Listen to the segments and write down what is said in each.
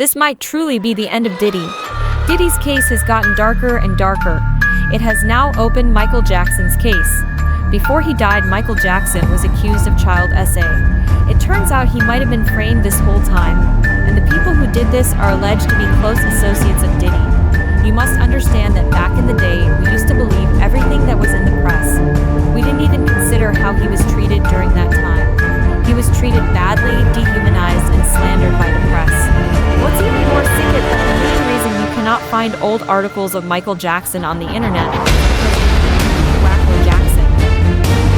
This might truly be the end of Diddy. Diddy's case has gotten darker and darker. It has now opened Michael Jackson's case. Before he died, Michael Jackson was accused of child SA. It turns out he might have been framed this whole time, and the people who did this are alleged to be close associates of Diddy. You must understand that back in the day, we used to believe everything that was in the press. We didn't even consider how he was treated during that time. He was treated badly, dehumanized, and slandered by the press. What's even more sick is that the main reason you cannot find old articles of Michael Jackson on the internet is because Wacko Jackson.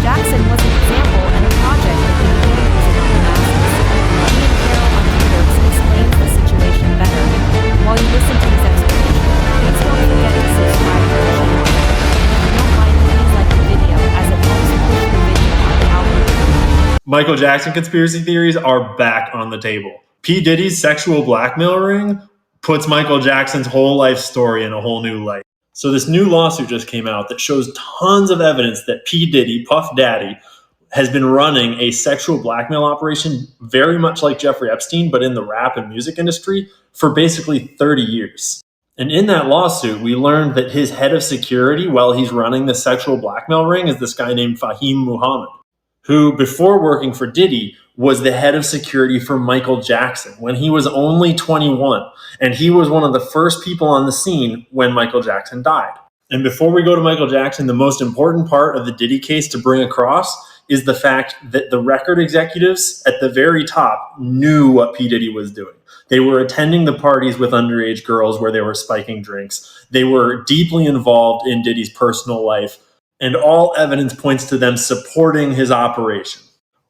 Jackson was an example and a project that could be using on the masses. He and Carol on Twitter explains the situation better. While you listen to his explanation, please don't forget to subscribe to the channel. If you don't mind, please like the video as it helps push the video on the algorithm. Michael Jackson conspiracy theories are back on the table. P. Diddy's sexual blackmail ring puts Michael Jackson's whole life story in a whole new light. So this new lawsuit just came out that shows tons of evidence that P. Diddy, Puff Daddy, has been running a sexual blackmail operation very much like Jeffrey Epstein, but in the rap and music industry for basically 30 years. And in that lawsuit, we learned that his head of security while he's running the sexual blackmail ring is this guy named Fahim Muhammad, who before working for Diddy was the head of security for Michael Jackson when he was only 21. And he was one of the first people on the scene when Michael Jackson died. And before we go to Michael Jackson, the most important part of the Diddy case to bring across is the fact that the record executives at the very top knew what P. Diddy was doing. They were attending the parties with underage girls where they were spiking drinks. They were deeply involved in Diddy's personal life. And all evidence points to them supporting his operation,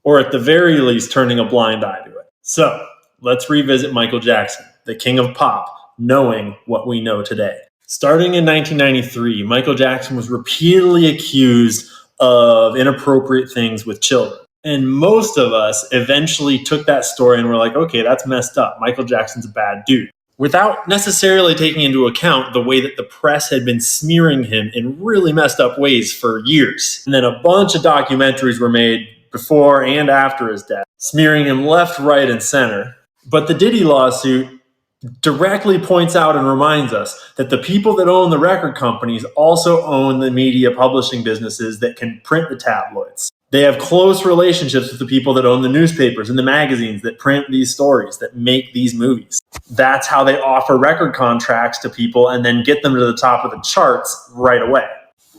or at the very least, turning a blind eye to it. So let's revisit Michael Jackson, the king of pop, knowing what we know today. Starting in 1993, Michael Jackson was repeatedly accused of inappropriate things with children. And most of us eventually took that story and were like, okay, that's messed up. Michael Jackson's a bad dude, without necessarily taking into account the way that the press had been smearing him in really messed up ways for years. And then a bunch of documentaries were made before and after his death, smearing him left, right, and center. But the Diddy lawsuit directly points out and reminds us that the people that own the record companies also own the media publishing businesses that can print the tabloids. They have close relationships with the people that own the newspapers and the magazines that print these stories, that make these movies. That's how they offer record contracts to people and then get them to the top of the charts right away.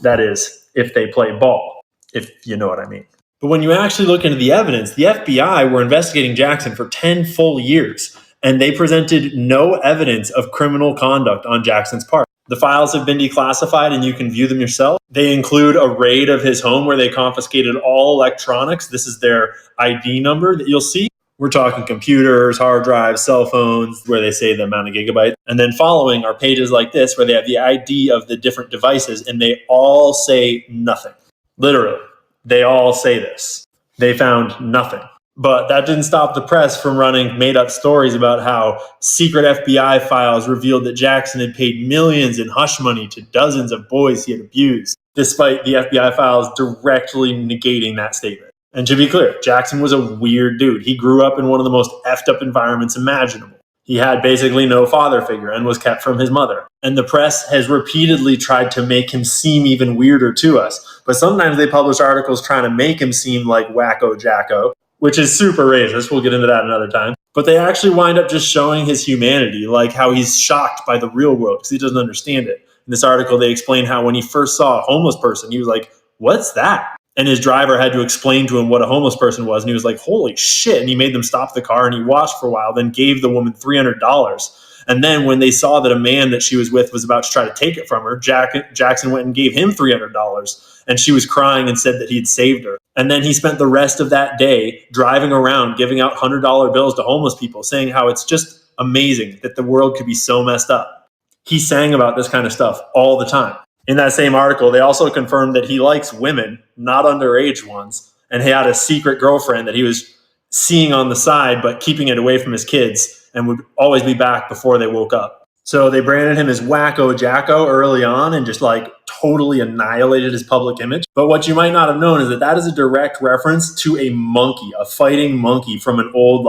That is, if they play ball, if you know what I mean. But when you actually look into the evidence, the FBI were investigating Jackson for 10 full years, and they presented no evidence of criminal conduct on Jackson's part. The files have been declassified and you can view them yourself. They include a raid of his home where they confiscated all electronics. This is their ID number that you'll see. We're talking computers, hard drives, cell phones, where they say the amount of gigabytes. And then following are pages like this where they have the ID of the different devices and they all say nothing. Literally, they all say this. They found nothing. But that didn't stop the press from running made-up stories about how secret FBI files revealed that Jackson had paid millions in hush money to dozens of boys he had abused, despite the FBI files directly negating that statement. And to be clear, Jackson was a weird dude. He grew up in one of the most effed up environments imaginable. He had basically no father figure and was kept from his mother. And the press has repeatedly tried to make him seem even weirder to us. But sometimes they publish articles trying to make him seem like Wacko Jacko, which is super racist. We'll get into that another time. But they actually wind up just showing his humanity, like how he's shocked by the real world because he doesn't understand it. In this article, they explain how when he first saw a homeless person, he was like, "What's that?" And his driver had to explain to him what a homeless person was. And he was like, "Holy shit." And he made them stop the car and he watched for a while, then gave the woman $300. And then when they saw that a man that she was with was about to try to take it from her, Jackson went and gave him $300. And she was crying and said that he had saved her. And then he spent the rest of that day driving around, giving out $100 bills to homeless people, saying how it's just amazing that the world could be so messed up. He sang about this kind of stuff all the time. In that same article, they also confirmed that he likes women, not underage ones, and he had a secret girlfriend that he was seeing on the side, but keeping it away from his kids, and would always be back before they woke up. So they branded him as Wacko Jacko early on and just like totally annihilated his public image. But what you might not have known is that that is a direct reference to a monkey, a fighting monkey from an old,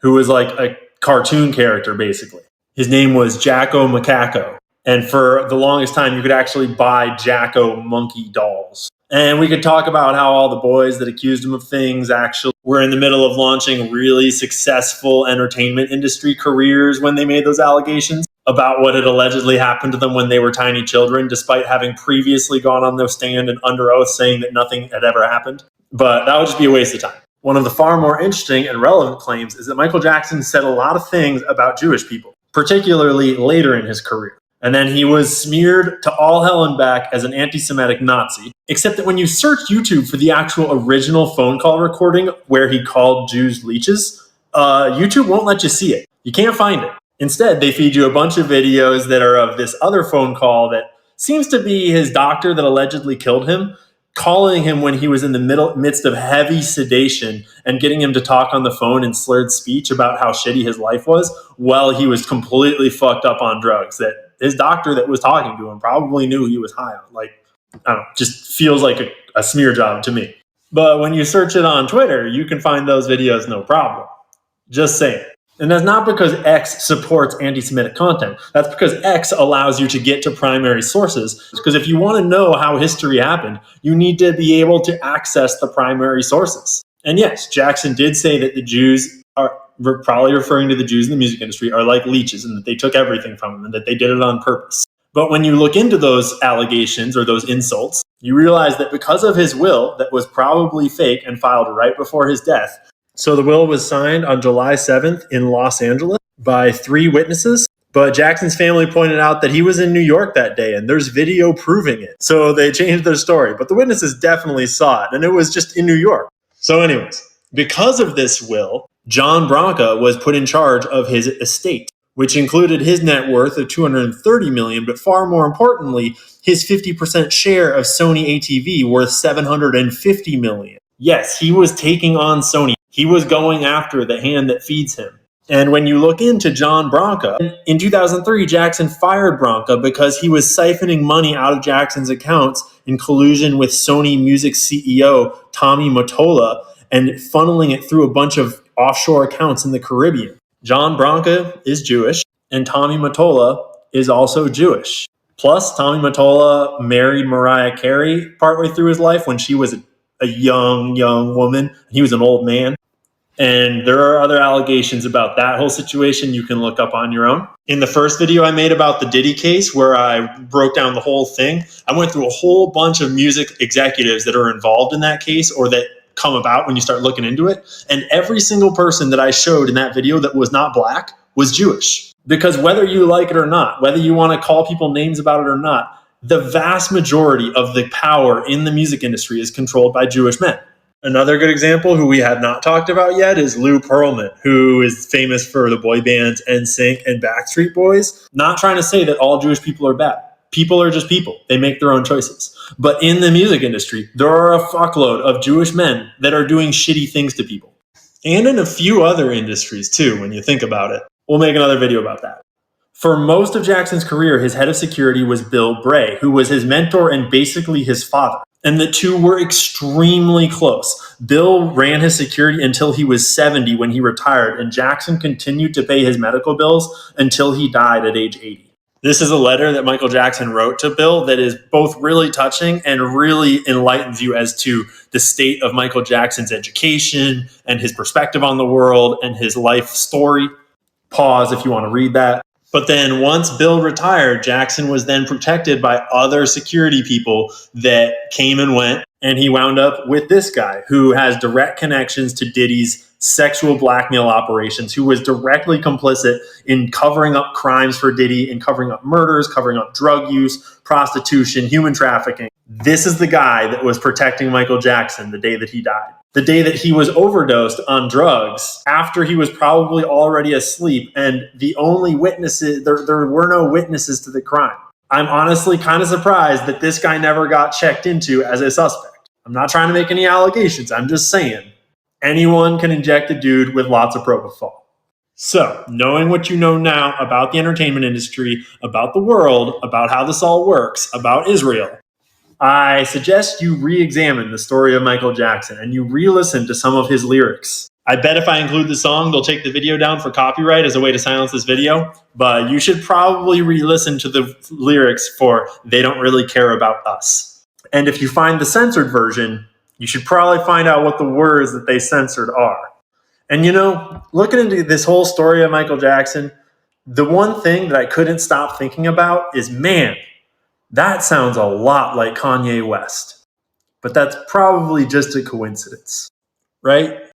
who was like a cartoon character, basically. His name was Jacko Macaco. And for the longest time, you could actually buy Jacko monkey dolls. And we could talk about how all the boys that accused him of things actually were in the middle of launching really successful entertainment industry careers when they made those allegations about what had allegedly happened to them when they were tiny children, despite having previously gone on their stand and under oath saying that nothing had ever happened. But that would just be a waste of time. One of the far more interesting and relevant claims is that Michael Jackson said a lot of things about Jewish people, particularly later in his career. And then he was smeared to all hell and back as an anti-Semitic Nazi, except that when you search YouTube for the actual original phone call recording where he called Jews leeches, YouTube won't let you see it. You can't find it. Instead, they feed you a bunch of videos that are of this other phone call that seems to be his doctor that allegedly killed him, calling him when he was in the midst of heavy sedation and getting him to talk on the phone in slurred speech about how shitty his life was while he was completely fucked up on drugs that his doctor that was talking to him probably knew he was high on. Like, I don't know, just feels like a smear job to me. But when you search it on Twitter, you can find those videos no problem. Just saying. And that's not because X supports anti-Semitic content. That's because X allows you to get to primary sources. Because if you want to know how history happened, you need to be able to access the primary sources. And yes, Jackson did say that the Jews are, we're probably referring to the Jews in the music industry, are like leeches and that they took everything from them and that they did it on purpose. But when you look into those allegations or those insults, you realize that because of his will that was probably fake and filed right before his death. So the will was signed on July 7th in Los Angeles by 3 witnesses. But Jackson's family pointed out that he was in New York that day and there's video proving it. So they changed their story. But the witnesses definitely saw it and it was just in New York. So anyways, because of this will, John Branca was put in charge of his estate, which included his net worth of $230 million, but far more importantly, his 50% share of Sony ATV worth $750 million. Yes, he was taking on Sony. He was going after the hand that feeds him. And when you look into John Branca, in 2003, Jackson fired Branca because he was siphoning money out of Jackson's accounts in collusion with Sony Music CEO Tommy Mottola and funneling it through a bunch of offshore accounts in the Caribbean. John Branca is Jewish, and Tommy Mottola is also Jewish. Plus, Tommy Mottola married Mariah Carey partway through his life when she was a young woman. He was an old man. And there are other allegations about that whole situation you can look up on your own. In the first video I made about the Diddy case, where I broke down the whole thing, I went through a whole bunch of music executives that are involved in that case or that come about when you start looking into it. And every single person that I showed in that video that was not black was Jewish. Because whether you like it or not, whether you want to call people names about it or not, the vast majority of the power in the music industry is controlled by Jewish men. Another good example who we have not talked about yet is Lou Pearlman, who is famous for the boy bands NSYNC and Backstreet Boys. Not trying to say that all Jewish people are bad. People are just people. They make their own choices. But in the music industry, there are a fuckload of Jewish men that are doing shitty things to people. And in a few other industries too, when you think about it. We'll make another video about that. For most of Jackson's career, his head of security was Bill Bray, who was his mentor and basically his father. And the two were extremely close. Bill ran his security until he was 70 when he retired, and Jackson continued to pay his medical bills until he died at age 80. This is a letter that Michael Jackson wrote to Bill that is both really touching and really enlightens you as to the state of Michael Jackson's education and his perspective on the world and his life story. Pause if you want to read that. But then once Bill retired, Jackson was then protected by other security people that came and went. And he wound up with this guy who has direct connections to Diddy's sexual blackmail operations, who was directly complicit in covering up crimes for Diddy, in covering up murders, covering up drug use, prostitution, human trafficking. This is the guy that was protecting Michael Jackson the day that he died. The day that he was overdosed on drugs after he was probably already asleep, and the only witnesses, there were no witnesses to the crime. I'm honestly kind of surprised that this guy never got checked into as a suspect. I'm not trying to make any allegations. I'm just saying anyone can inject a dude with lots of propofol. So, knowing what you know now about the entertainment industry, about the world, about how this all works, about Israel, I suggest you re-examine the story of Michael Jackson and you re-listen to some of his lyrics. I bet if I include the song, they'll take the video down for copyright as a way to silence this video. But you should probably re-listen to the lyrics for "They Don't Really Care About Us." And if you find the censored version, you should probably find out what the words that they censored are. And looking into this whole story of Michael Jackson, the one thing that I couldn't stop thinking about is, man, that sounds a lot like Kanye West. But that's probably just a coincidence, right?